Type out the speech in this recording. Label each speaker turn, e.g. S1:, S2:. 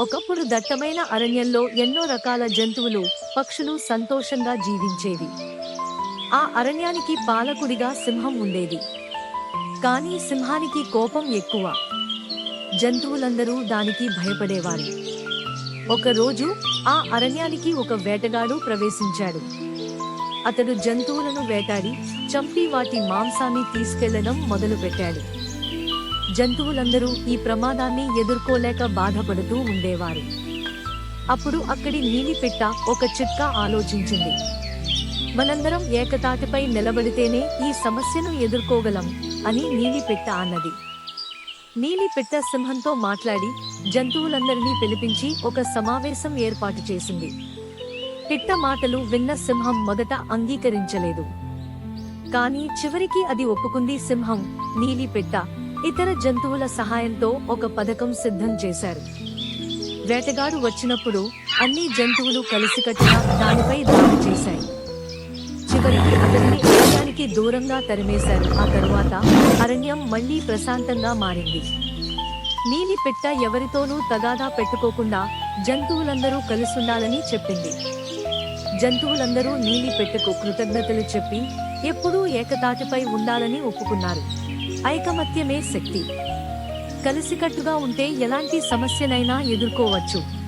S1: ఒకప్పుడు దట్టమైన అరణ్యంలో ఎన్నో రకాల జంతువులు, పక్షులు సంతోషంగా జీవించేవి. ఆ అరణ్యానికి పాలకుడిగా సింహం ఉండేది. కానీ సింహానికి కోపం ఎక్కువ. జంతువులందరూ దానికి భయపడేవారు. ఒకరోజు ఆ అరణ్యానికి ఒక వేటగాడు ప్రవేశించాడు. అతడు జంతువులను వేటాడి, చంపి వాటి మాంసాన్ని తీసుకెళ్లడం మొదలుపెట్టాడు. జంతువులందరూ ఈ ప్రమాదాన్ని ఎదుర్కోలేక బాధపడుతూ ఉండేవారు. అప్పుడు అక్కడి నీలిపిట్ట ఒక చిట్కా ఆలోచించింది. మనందరం ఏకతాటిపై నిలబడితేనే ఈ సమస్యను ఎదుర్కోగలం అని నీలిపిట్ట అన్నది. నీలిపిట్ట సింహంతో మాట్లాడి జంతువులందరినీ పిలిపించి ఒక సమావేశం ఏర్పాటు చేసింది. పిట్ట మాటలు విన్న సింహం మొదట అంగీకరించలేదు. కానీ చివరికి అది ఒప్పుకుంది. సింహం, నీలిపిట్ట, ఇతర జంతువుల సహాయంతో ఒక పథకం సిద్ధం చేశారు. వేటగాడు వచ్చినప్పుడు అన్ని జంతువులు కలిసికట్టుగా దానిపై దాడి చేశాయి. చివరికి అతన్ని అరణ్యానికి దూరంగా తరిమేశారు. ఆ తరువాత అరణ్యం మళ్లీ ప్రశాంతంగా మారింది. నీలిపిట్ట ఎవరితోనూ తగాదా పెట్టుకోకుండా జంతువులందరూ కలిసుండాలని చెప్పింది. జంతువులందరూ నీలిపిట్టకు కృతజ్ఞతలు చెప్పి ఎప్పుడూ ఏకతాటిపై ఉండాలని ఒప్పుకున్నారు. ఐకమత్యమే శక్తి. కలిసికట్టుగా ఉంటే ఎలాంటి సమస్యనైనా ఎదుర్కోవచ్చు.